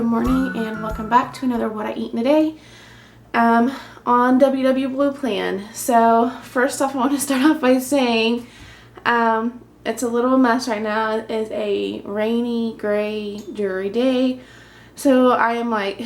morning and welcome back to another What I Eat in a Day on WW Blue Plan. So first off, I want to start off by saying it's a little mess right now. It is a rainy, gray, dreary day, so I am like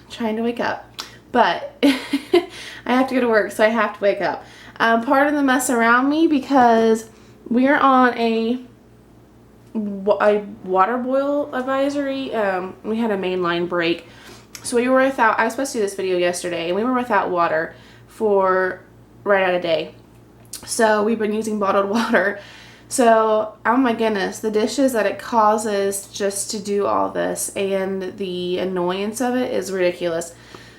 trying to wake up, but I have to go to work, so I have to wake up. Part of the mess around me because we're on a water boil advisory. We had a mainline break, so we were without, I was supposed to do this video yesterday, and we were without water for right out of day. So we've been using bottled water. So oh my goodness, the dishes that it causes just to do all this and the annoyance of it is ridiculous.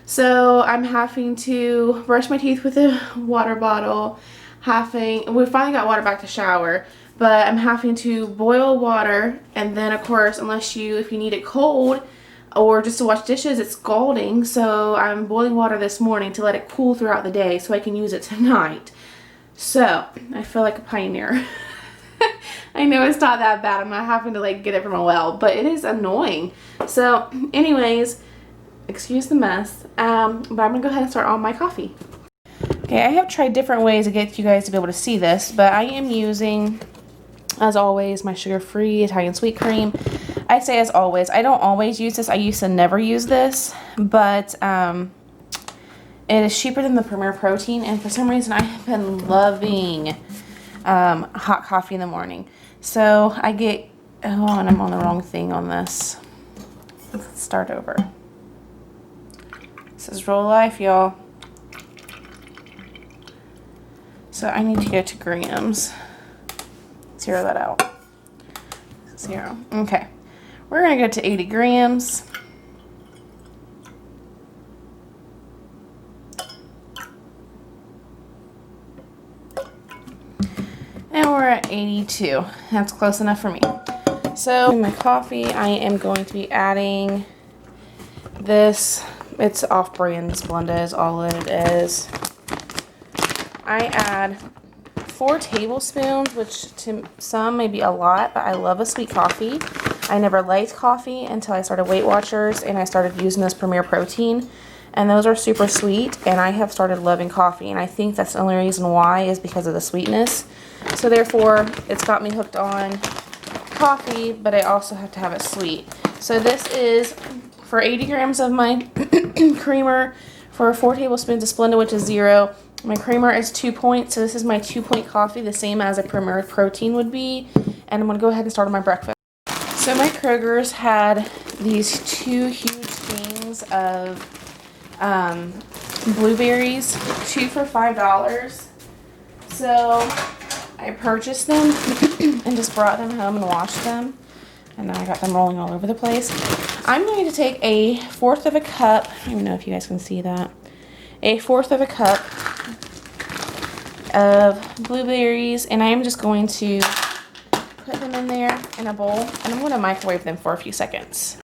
So I'm having to brush my teeth with a water bottle, we finally got water back to shower, but I'm having to boil water, and then of course, if you need it cold or just to wash dishes, it's scalding. So I'm boiling water this morning to let it cool throughout the day so I can use it tonight. So I feel like a pioneer. I know it's not that bad. I'm not having to like get it from a well, but it is annoying. So anyways, excuse the mess, but I'm gonna go ahead and start on my coffee. Okay, I have tried different ways to get you guys to be able to see this, but I am using, as always, my sugar-free Italian sweet cream. I say as always. I don't always use this. I used to never use this, but it is cheaper than the Premier Protein, and for some reason I have been loving hot coffee in the morning. So I get, oh, and I'm on the wrong thing on this. Let's start over. This is real life, y'all. So I need to go to grams. Zero that out. 0. Okay. We're going to go to 80 grams. And we're at 82. That's close enough for me. So in my coffee, I am going to be adding this. It's off-brand Splenda is all it is. I add 4 tablespoons, which to some may be a lot, but I love a sweet coffee. I never liked coffee until I started Weight Watchers and I started using this Premier Protein, and those are super sweet, and I have started loving coffee, and I think that's the only reason why is because of the sweetness. So therefore, it's got me hooked on coffee, but I also have to have it sweet. So this is for 80 grams of my creamer, for 4 tablespoons of Splenda, which is 0. My creamer is 2 points, so this is my 2-point coffee, the same as a Premier Protein would be. And I'm going to go ahead and start on my breakfast. So my Kroger's had these 2 huge things of blueberries, 2 for $5. So I purchased them and just brought them home and washed them. And now I got them rolling all over the place. I'm going to take a 1/4 of a cup. I don't even know if you guys can see that. A 1/4 of a cup of blueberries, and I am just going to put them in there in a bowl, and I'm going to microwave them for a few seconds.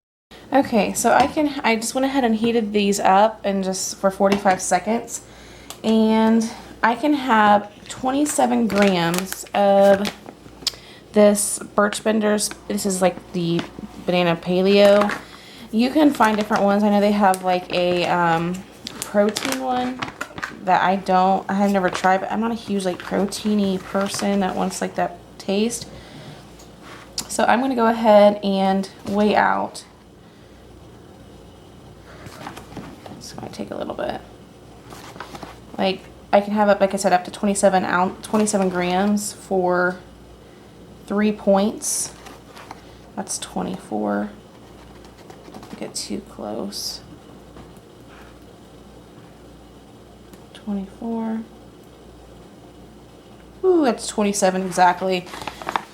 Okay, so I just went ahead and heated these up and just for 45 seconds, and I can have 27 grams of this Birch Benders. This is like the banana paleo. You can find different ones. I know they have like a protein one that I have never tried, but I'm not a huge like proteiny person that wants like that taste. So I'm going to go ahead and weigh out. It's going to take a little bit. Like I can have up, like I said, up to 27 grams for 3 points. That's 24. Don't get too close. 24. Ooh, that's 27 exactly.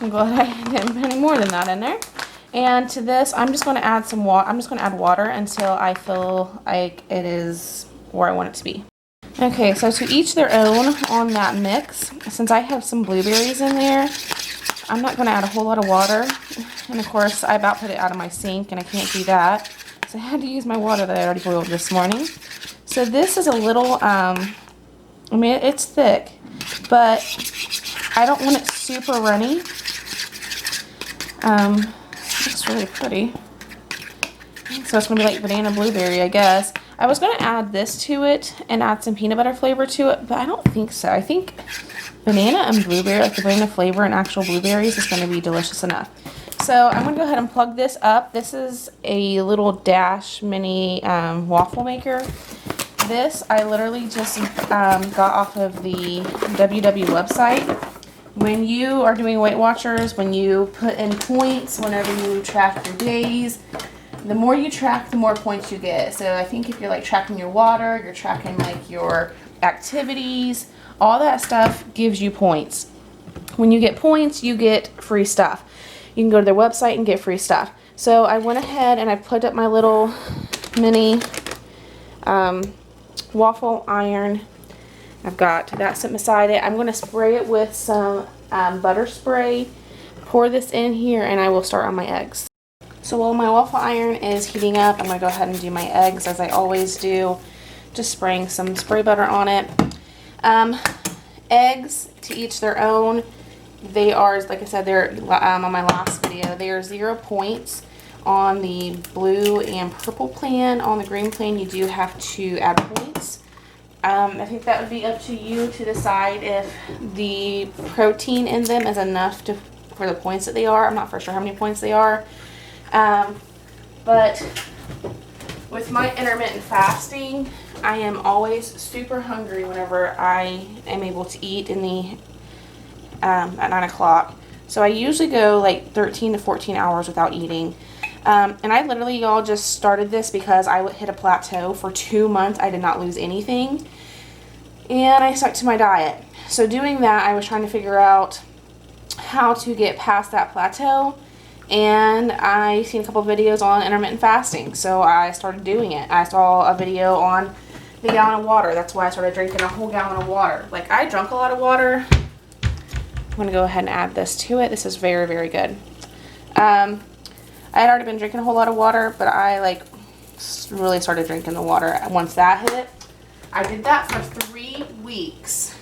I'm glad I didn't put any more than that in there. And to this, I'm just going to add some water. I'm just going to add water until I feel like it is where I want it to be. Okay, so to each their own on that mix. Since I have some blueberries in there, I'm not going to add a whole lot of water. And of course, I about put it out of my sink, and I can't do that. So I had to use my water that I already boiled this morning. So this is a little, I mean, it's thick, but I don't want it super runny. Looks really pretty. So it's gonna be like banana blueberry, I guess. I was gonna add this to it and add some peanut butter flavor to it, but I don't think so. I think banana and blueberry, like the banana flavor and actual blueberries, is gonna be delicious enough. So I'm gonna go ahead and plug this up. This is a little Dash mini waffle maker. This I literally just got off of the WW website. When you are doing Weight Watchers, when you put in points, whenever you track your days, the more you track, the more points you get. So I think if you're like tracking your water, you're tracking like your activities, all that stuff gives you points. When you get points, you get free stuff. You can go to their website and get free stuff. So I went ahead and I plugged up my little mini waffle iron. I've got that sitting beside it. I'm going to spray it with some butter spray. Pour this in here and I will start on my eggs. So while my waffle iron is heating up, I'm going to go ahead and do my eggs as I always do. Just spraying some spray butter on it. Eggs, to each their own. They are, like I said, they're on my last video, they are 0 points on the blue and purple plan. On the green plan, you do have to add points. I think that would be up to you to decide if the protein in them is enough for the points that they are. I'm not for sure how many points they are. But with my intermittent fasting, I am always super hungry whenever I am able to eat in the at 9 o'clock. So I usually go like 13 to 14 hours without eating. And I literally, y'all, just started this because I would hit a plateau. For 2 months, I did not lose anything. And I stuck to my diet. So doing that, I was trying to figure out how to get past that plateau. And I seen a couple of videos on intermittent fasting. So I started doing it. I saw a video on the gallon of water. That's why I started drinking a whole gallon of water. Like, I drank a lot of water. I'm going to go ahead and add this to it. This is very, very good. I had already been drinking a whole lot of water, but I like really started drinking the water once that hit. I did that for 3 weeks,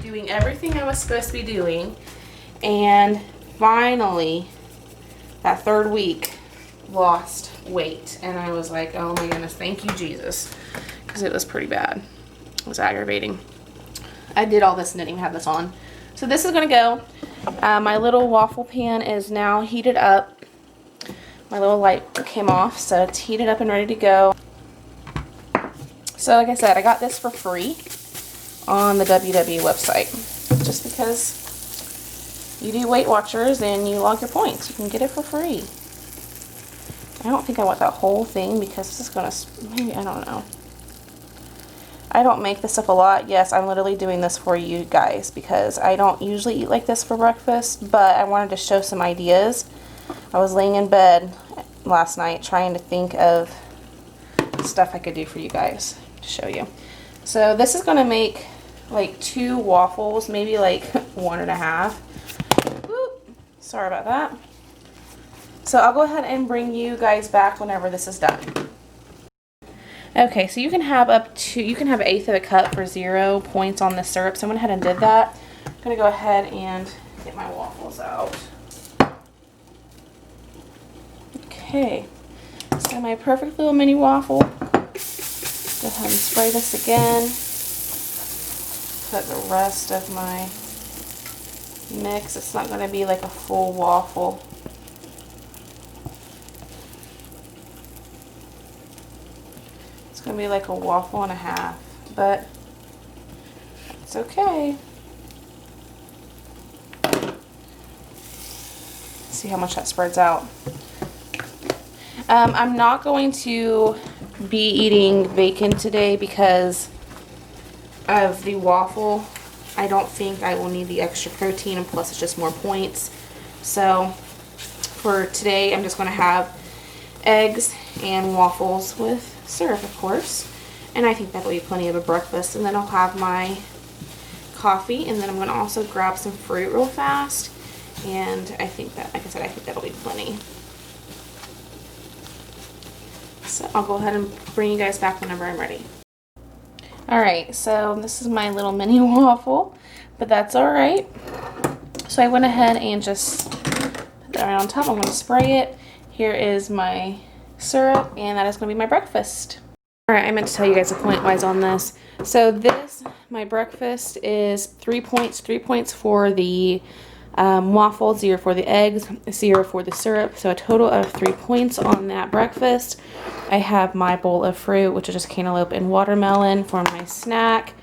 doing everything I was supposed to be doing, and finally, that 3rd week, lost weight, and I was like, oh my goodness, thank you, Jesus, because it was pretty bad. It was aggravating. I did all this and didn't even have this on. So this is going to go. My little waffle pan is now heated up. My little light came off, so it's heated up and ready to go. So like I said, I got this for free on the WW website. Just because you do Weight Watchers and you log your points, you can get it for free. I don't think I want that whole thing because this is going to, maybe, I don't know. I don't make this up a lot. Yes, I'm literally doing this for you guys because I don't usually eat like this for breakfast, but I wanted to show some ideas. I was laying in bed last night trying to think of stuff I could do for you guys to show you. So this is going to make like 2 waffles, maybe like 1.5. Whoop, sorry about that. So I'll go ahead and bring you guys back whenever this is done. Okay, so you can have up to, you can have 1/8 of a cup for 0 points on this syrup. So I went ahead and did that. I'm going to go ahead and get my waffles out. Okay, so my perfect little mini waffle. Go ahead and spray this again. Put the rest of my mix. It's not going to be like a full waffle. It's going to be like a waffle and a half, but it's okay. See how much that spreads out. I'm not going to be eating bacon today because of the waffle. I don't think I will need the extra protein, and plus it's just more points. So for today, I'm just going to have eggs and waffles with syrup, of course. And I think that'll be plenty of a breakfast. And then I'll have my coffee, and then I'm going to also grab some fruit real fast. And I think that, like I said, I think that'll be plenty. So I'll go ahead and bring you guys back whenever I'm ready. Alright, so this is my little mini waffle, but that's alright. So I went ahead and just put that right on top. I'm going to spray it. Here is my syrup, and that is going to be my breakfast. Alright, I meant to tell you guys the point-wise on this. So this, my breakfast is 3 points. 3 points for the waffle, 0 for the eggs, 0 for the syrup. So a total of 3 points on that breakfast. I have my bowl of fruit, which is just cantaloupe and watermelon for my snack.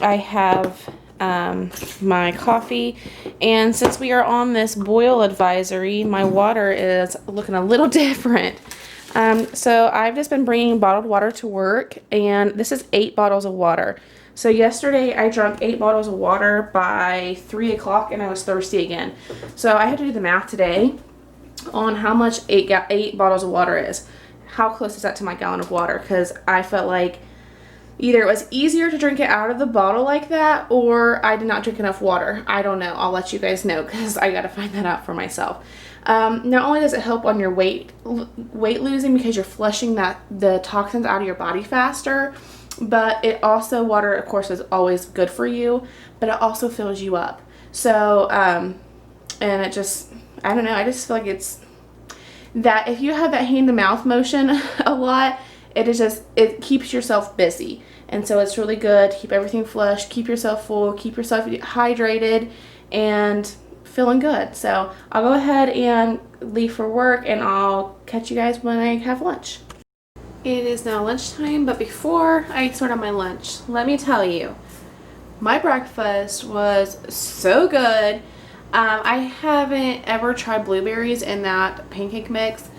I have my coffee, and since we are on this boil advisory, my water is looking a little different. So I've just been bringing bottled water to work, and this is 8 bottles of water. So yesterday I drank 8 bottles of water by 3 o'clock, and I was thirsty again. So I had to do the math today on how much 8 bottles of water is. How close is that to my gallon of water? Because I felt like either it was easier to drink it out of the bottle like that, or I did not drink enough water. I don't know. I'll let you guys know because I got to find that out for myself. Not only does it help on your weight losing because you're flushing the toxins out of your body faster, but it also, water of course is always good for you, but it also fills you up. So, and it just, I don't know, I just feel like it's that if you have that hand to mouth motion a lot, it keeps yourself busy. And so it's really good to keep everything flush, keep yourself full, keep yourself hydrated, and feeling good. So I'll go ahead and leave for work, and I'll catch you guys when I have lunch. It is now lunchtime, but before I start on my lunch, let me tell you, my breakfast was so good. I haven't ever tried blueberries in that pancake mix.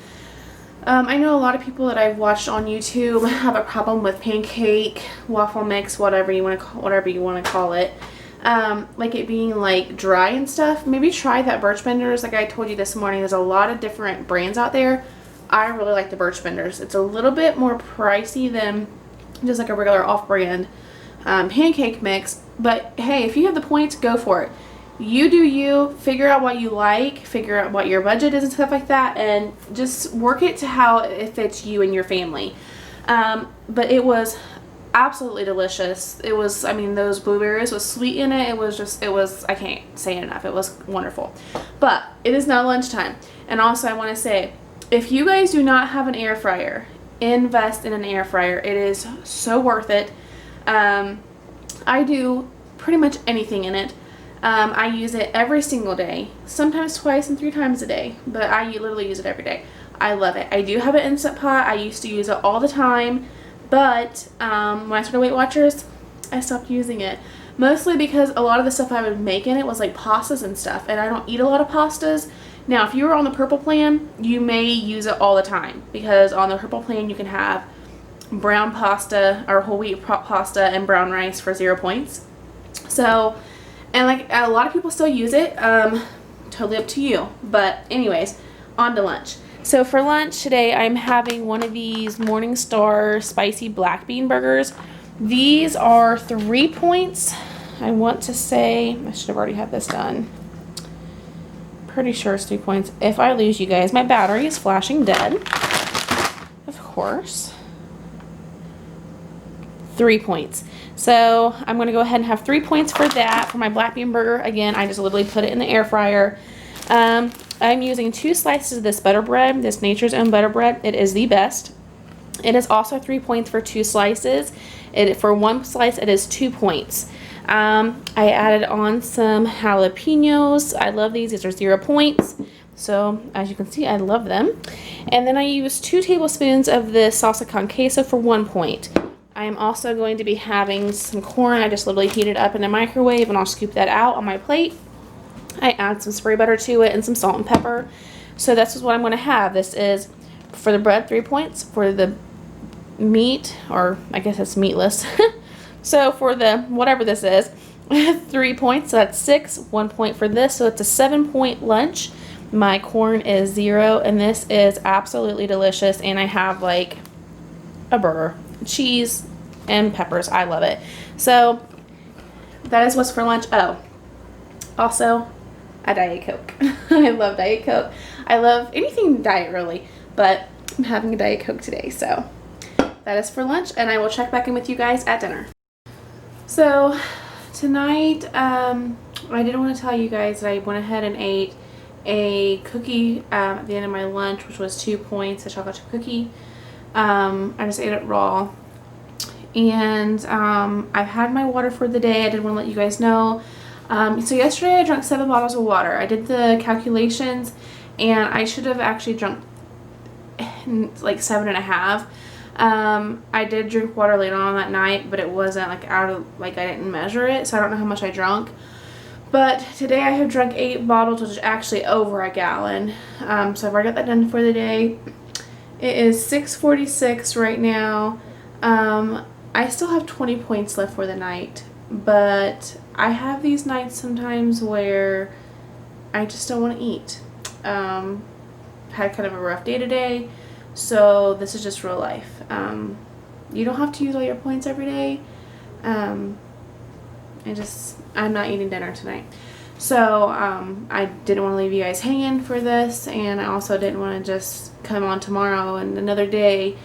I know a lot of people that I've watched on YouTube have a problem with pancake, waffle mix, whatever you want to call it. Like it being like dry and stuff. Maybe try that Birch Benders like I told you this morning. There's a lot of different brands out there. I really like the Birch Benders. It's a little bit more pricey than just like a regular off-brand pancake mix. But hey, if you have the points, go for it. You do you, figure out what you like, figure out what your budget is and stuff like that, and just work it to how it fits you and your family. But it was absolutely delicious. It was, I mean, those blueberries was sweet in it. It was, I can't say it enough. It was wonderful. But it is now lunchtime. And also I want to say, if you guys do not have an air fryer, invest in an air fryer. It is so worth it. I do pretty much anything in it. I use it every single day, sometimes twice and 3 times a day, but I literally use it every day. I love it. I do have an Instant Pot. I used to use it all the time, but when I started Weight Watchers, I stopped using it. Mostly because a lot of the stuff I would make in it was like pastas and stuff, and I don't eat a lot of pastas. Now, if you were on the Purple Plan, you may use it all the time, because on the Purple Plan you can have brown pasta or whole wheat pasta and brown rice for 0 points. So, and like a lot of people still use it, totally up to you. But anyways, on to lunch. So for lunch today, I'm having one of these Morningstar spicy black bean burgers. These are 3 points. I want to say, I should have already had this done. Pretty sure it's 3 points. If I lose you guys, my battery is flashing dead. Of course. 3 points. So I'm going to go ahead and have 3 points for that, for my black bean burger. Again, I just literally put it in the air fryer. I'm using 2 slices of this butter bread, this Nature's Own butter bread. It is the best. It is also 3 points for 2 slices. For 1 slice, it is 2 points. I added on some jalapenos. I love these. These are 0 points. So as you can see, I love them. And then I used 2 tablespoons of the salsa con queso for 1 point. I am also going to be having some corn. I just literally heat it up in the microwave, and I'll scoop that out on my plate. I add some spray butter to it and some salt and pepper. So this is what I'm going to have. This is for the bread, 3 points. For the meat, or I guess it's meatless. So for the whatever this is, 3 points. So that's 6. 1 point for this. So it's a 7-point lunch. My corn is 0, and this is absolutely delicious. And I have like a burger, cheese, and peppers. I love it. So that is what's for lunch. Oh, also a Diet Coke. I love Diet Coke. I love anything diet really, but I'm having a Diet Coke today. So that is for lunch, and I will check back in with you guys at dinner. So tonight, I did want to tell you guys that I went ahead and ate a cookie at the end of my lunch, which was 2 points, a chocolate chip cookie. I just ate it raw. And I've had my water for the day. I did want to let you guys know. So yesterday I drank 7 bottles of water. I did the calculations and I should have actually drunk like 7.5. I did drink water later on that night, but it wasn't like out of, like I didn't measure it, so I don't know how much I drank. But today I have drunk 8 bottles, which is actually over a gallon. So I've already got that done for the day. It is 6:46 right now. I still have 20 points left for the night, but I have these nights sometimes where I just don't want to eat. Had kind of a rough day today, so this is just real life. You don't have to use all your points every day. I'm not eating dinner tonight. So I didn't want to leave you guys hanging for this, and I also didn't want to just come on tomorrow and another day.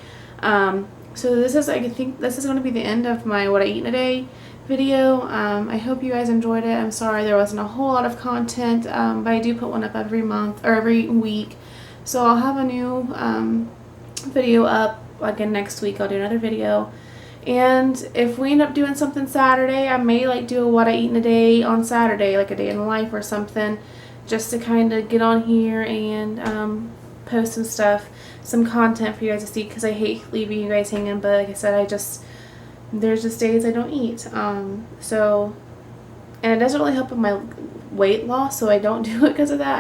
So this is, I think this is going to be the end of my what I eat in a day video. I hope you guys enjoyed it. I'm sorry there wasn't a whole lot of content, but I do put one up every month or every week. So I'll have a new video up again next week. I'll do another video. And if we end up doing something Saturday, I may like do a what I eat in a day on Saturday, like a day in the life or something, just to kind of get on here and post some stuff, some content for you guys to see, because I hate leaving you guys hanging. But like I said, there's just days I don't eat. And it doesn't really help with my weight loss, so I don't do it because of that.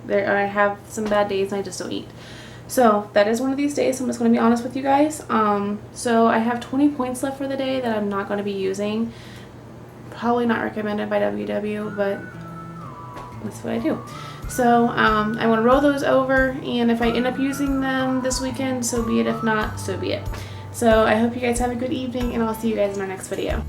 I have some bad days and I just don't eat. So that is one of these days, so I'm just going to be honest with you guys. So I have 20 points left for the day that I'm not going to be using. Probably not recommended by WW, but that's what I do. So I want to roll those over, and if I end up using them this weekend, so be it. If not, so be it. So I hope you guys have a good evening, and I'll see you guys in our next video.